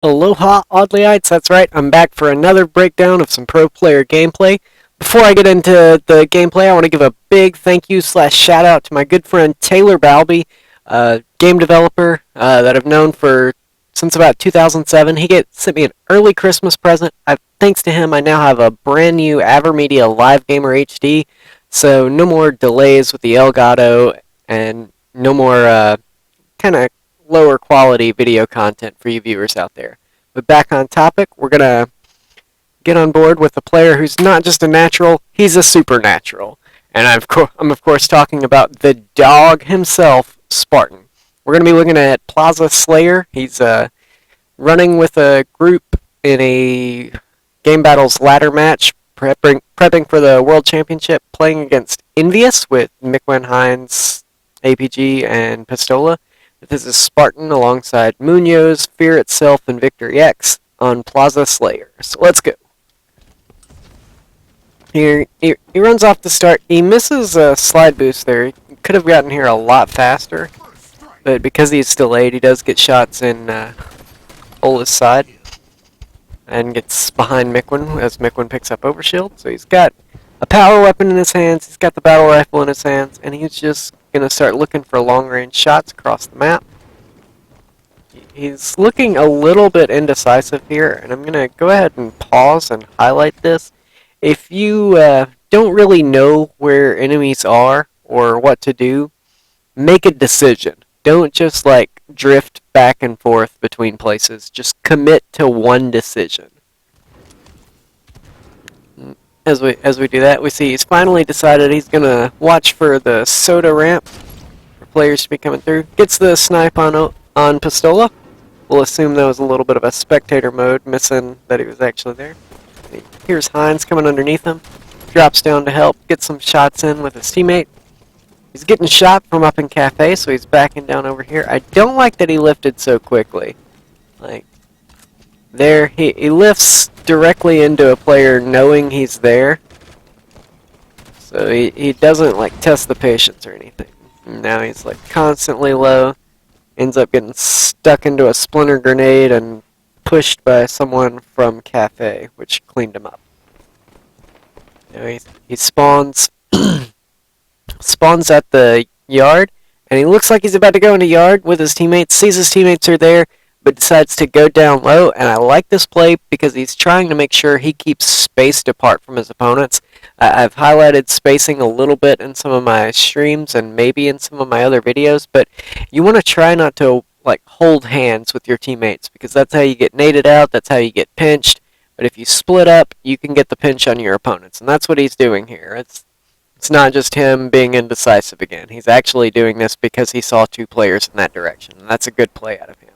Aloha, Audleyites, that's right, I'm back for another breakdown of some pro player gameplay. Before I get into the gameplay, I want to give a big thank you slash shout out to my good friend Taylor Balby, game developer that I've known for since about 2007. Sent me an early Christmas present. Thanks to him, I now have a brand new Avermedia Live Gamer HD, so no more delays with the Elgato and no more kind of lower quality video content for you viewers out there. But back on topic, we're going to get on board with a player who's not just a natural, he's a supernatural. And I'm of course talking about the dog himself, Spartan. We're going to be looking at Plaza Slayer. He's running with a group in a Game Battles ladder match, prepping for the World Championship, playing against EnVyUs with Miquin, Hines, APG, and Pistola. This is Spartan alongside Munoz, Fear Itself, and Victory X on Plaza Slayer. So let's go. He runs off the start. He misses a slide boost there. He could have gotten here a lot faster, but because he's delayed, he does get shots in Ola's side and gets behind Miquin as Miquin picks up overshield. So he's got a power weapon in his hands, he's got the battle rifle in his hands, and he's just going to start looking for long-range shots across the map. He's looking a little bit indecisive here, and I'm going to go ahead and pause and highlight this. If you don't really know where enemies are or what to do, make a decision. Don't just like drift back and forth between places. Just commit to one decision. As we do that, we see he's finally decided he's going to watch for the soda ramp for players to be coming through. Gets the snipe on Pistola. We'll assume that was a little bit of a spectator mode, missing that he was actually there. Here's Hines coming underneath him. Drops down to help, gets some shots in with his teammate. He's getting shot from up in Cafe, so he's backing down over here. I don't like that he lifted so quickly. Like, there, he lifts directly into a player knowing he's there. So he doesn't like test the patience or anything. Now he's like constantly low. Ends up getting stuck into a splinter grenade and pushed by someone from Cafe, which cleaned him up. Now he spawns spawns at the yard, and he looks like he's about to go into yard with his teammates, sees his teammates are there, but decides to go down low, and I like this play because he's trying to make sure he keeps spaced apart from his opponents. I've highlighted spacing a little bit in some of my streams and maybe in some of my other videos, but you want to try not to like hold hands with your teammates because that's how you get naded out, that's how you get pinched, but if you split up, you can get the pinch on your opponents, and that's what he's doing here. It's not just him being indecisive again. He's actually doing this because he saw two players in that direction, and that's a good play out of him.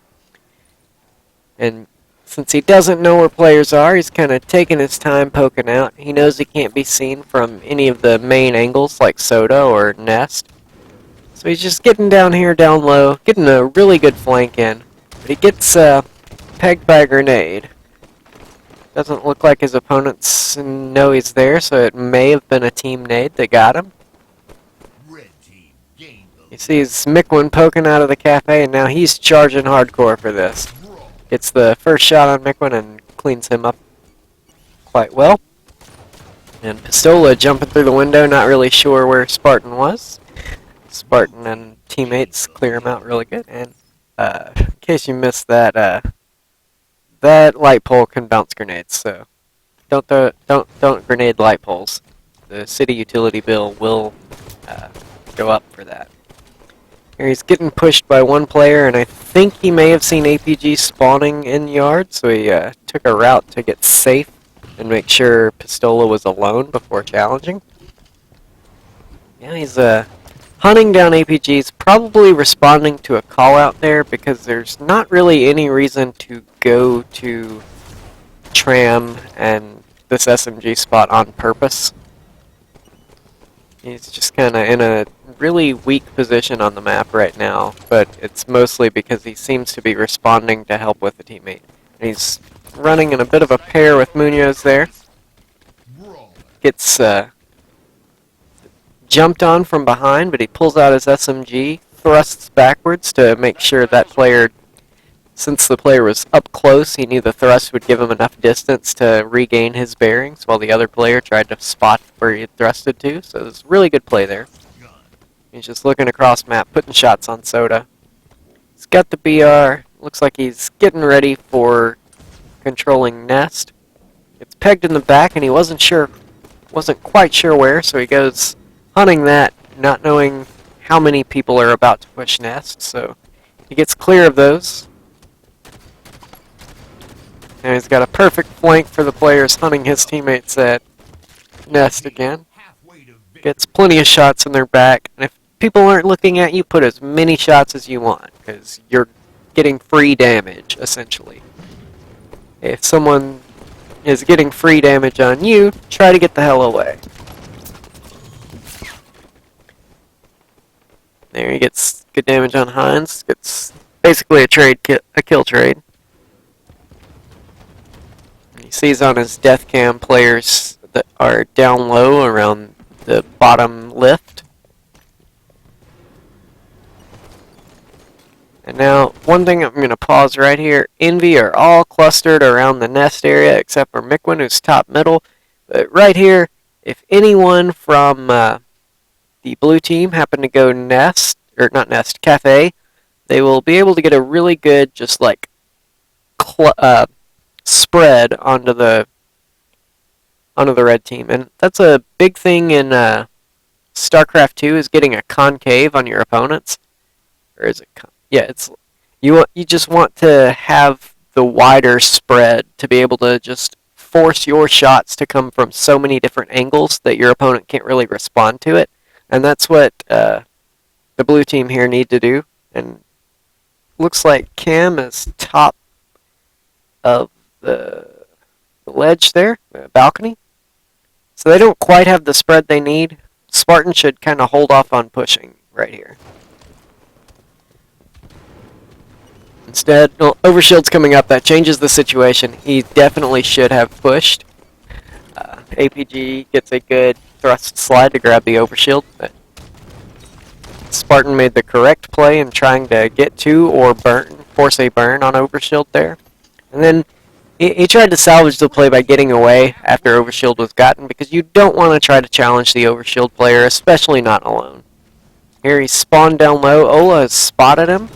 And since he doesn't know where players are, he's kind of taking his time poking out. He knows he can't be seen from any of the main angles like Soda or Nest. So he's just getting down here down low, getting a really good flank in. But he gets pegged by a grenade. Doesn't look like his opponents know he's there, so it may have been a team nade that got him. He sees Miquin poking out of the Cafe, and now he's charging hardcore for this. Gets the first shot on Miquin and cleans him up quite well. And Pistola jumping through the window, not really sure where Spartan was. Spartan and teammates clear him out really good. And in case you missed that, that light pole can bounce grenades, so don't grenade light poles. The city utility bill will go up for that. Here he's getting pushed by one player, and I think he may have seen APG spawning in yard, so he took a route to get safe and make sure Pistola was alone before challenging. Yeah, he's hunting down APGs, probably responding to a call out there because there's not really any reason to go to Tram and this SMG spot on purpose. He's just kind of in a really weak position on the map right now, but it's mostly because he seems to be responding to help with a teammate. And he's running in a bit of a pair with Munoz there. Gets jumped on from behind, but he pulls out his SMG, thrusts backwards to make sure that player Since the player was up close, he knew the thrust would give him enough distance to regain his bearings, while the other player tried to spot where he had thrusted to. So it was a really good play there. He's just looking across map, putting shots on Soda. He's got the BR. Looks like he's getting ready for controlling Nest. It's pegged in the back, and he wasn't quite sure where, so he goes hunting that, not knowing how many people are about to push Nest. So he gets clear of those. And he's got a perfect flank for the players hunting his teammates at Nest again. Gets plenty of shots in their back, and if people aren't looking at you, put as many shots as you want, because you're getting free damage, essentially. If someone is getting free damage on you, try to get the hell away. There, he gets good damage on Hines. Gets basically a kill trade. He sees on his death cam players that are down low around the bottom lift. And now, one thing I'm going to pause right here. Envy are all clustered around the Nest area except for Mikwin, who's top middle. But right here, if anyone from the blue team happen to go Nest, or not Nest, Cafe, they will be able to get a really good, just like, spread onto the red team. And that's a big thing in StarCraft 2, is getting a concave on your opponents. Or is it yeah, it's you just want to have the wider spread to be able to just force your shots to come from so many different angles that your opponent can't really respond to it. And that's what the blue team here need to do. And looks like Cam is top of the ledge there, the balcony. So they don't quite have the spread they need. Spartan should kind of hold off on pushing right here. Instead, well, Overshield's coming up. That changes the situation. He definitely should have pushed. APG gets a good thrust slide to grab the Overshield. But Spartan made the correct play in trying to get to or force a burn on Overshield there. And then he tried to salvage the play by getting away after Overshield was gotten, because you don't want to try to challenge the Overshield player, especially not alone. Here he spawned down low. Ola has spotted him.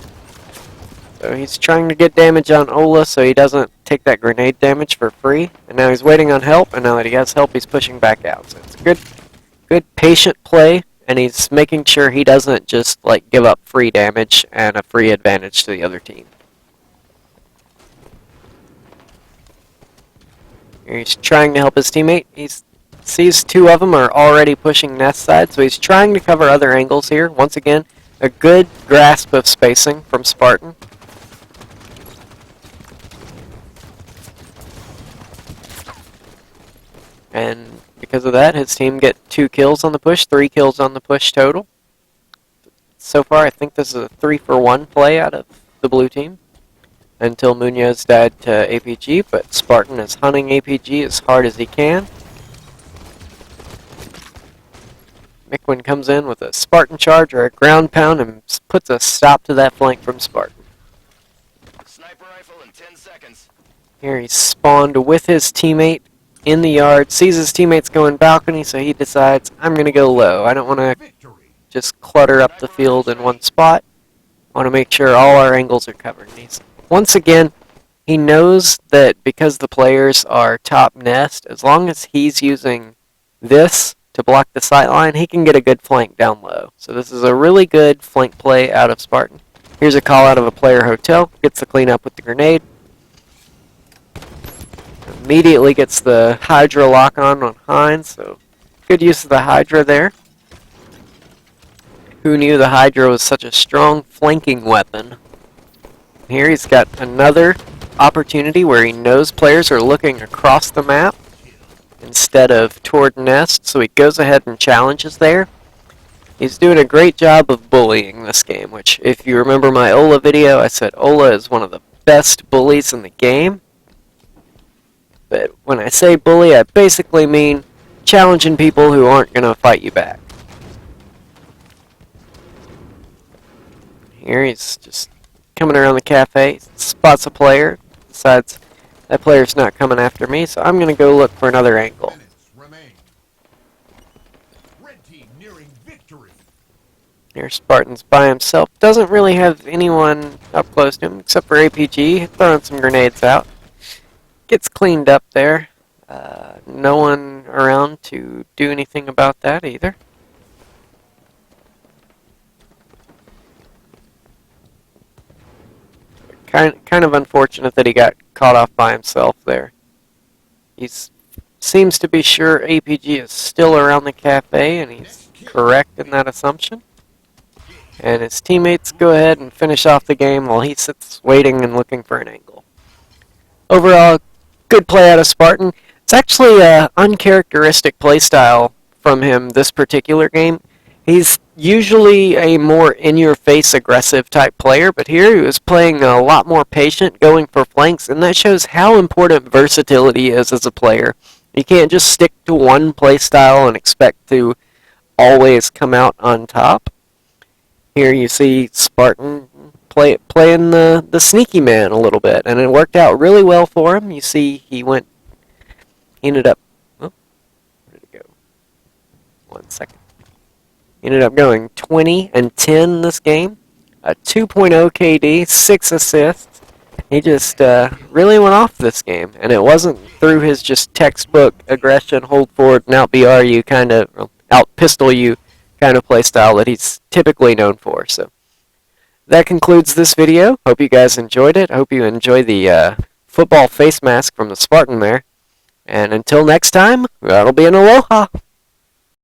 So he's trying to get damage on Ola so he doesn't take that grenade damage for free. And now he's waiting on help, and now that he has help, he's pushing back out. So it's a good patient play, and he's making sure he doesn't just like give up free damage and a free advantage to the other team. Here he's trying to help his teammate. He sees two of them are already pushing Nest side, so he's trying to cover other angles here. Once again, a good grasp of spacing from Spartan. And because of that, his team get 2 kills on the push, 3 kills on the push total. So far, I think this is a 3-for-1 play out of the blue team. Until Munoz died to APG, but Spartan is hunting APG as hard as he can. Mikwin comes in with a Spartan charge or a ground pound and puts a stop to that flank from Spartan. Sniper rifle in 10 seconds. Here he's spawned with his teammate in the yard, sees his teammates going balcony, so he decides, I'm going to go low. I don't want to just clutter up the field in one spot. I want to make sure all our angles are covered. Once again, he knows that because the players are top Nest, as long as he's using this to block the sight line, he can get a good flank down low. So this is a really good flank play out of Spartan. Here's a call out of a player hotel, gets the cleanup with the grenade. Immediately gets the Hydra lock on Hines, so good use of the Hydra there. Who knew the Hydra was such a strong flanking weapon? Here he's got another opportunity where he knows players are looking across the map instead of toward Nest, so he goes ahead and challenges there. He's doing a great job of bullying this game, which, if you remember my Ola video, I said Ola is one of the best bullies in the game. But when I say bully, I basically mean challenging people who aren't going to fight you back. Here he's just coming around the cafe, spots a player, decides that player's not coming after me, so I'm going to go look for another angle. Minutes remain. Red team nearing victory. Here, Spartan's by himself. Doesn't really have anyone up close to him, except for APG, throwing some grenades out. Gets cleaned up there. No one around to do anything about that either. Kind of unfortunate that he got caught off by himself there. He seems to be sure APG is still around the cafe, and he's correct in that assumption. And his teammates go ahead and finish off the game while he sits waiting and looking for an angle. Overall, good play out of Spartan. It's actually an uncharacteristic playstyle from him this particular game. He's usually a more in-your-face aggressive type player, but here he was playing a lot more patient, going for flanks, and that shows how important versatility is as a player. You can't just stick to one playstyle and expect to always come out on top. Here you see Spartan playing the sneaky man a little bit, and it worked out really well for him. You see he ended up, oh, where did it go? 1 second. Ended up going 20 and 10 this game, a 2.0 KD, 6 assists. He just really went off this game, and it wasn't through his just textbook aggression, hold forward, and out BR you kind of, out pistol you kind of play style that he's typically known for. So that concludes this video. Hope you guys enjoyed it. Hope you enjoy the football face mask from the Spartan there. And until next time, that'll be an aloha.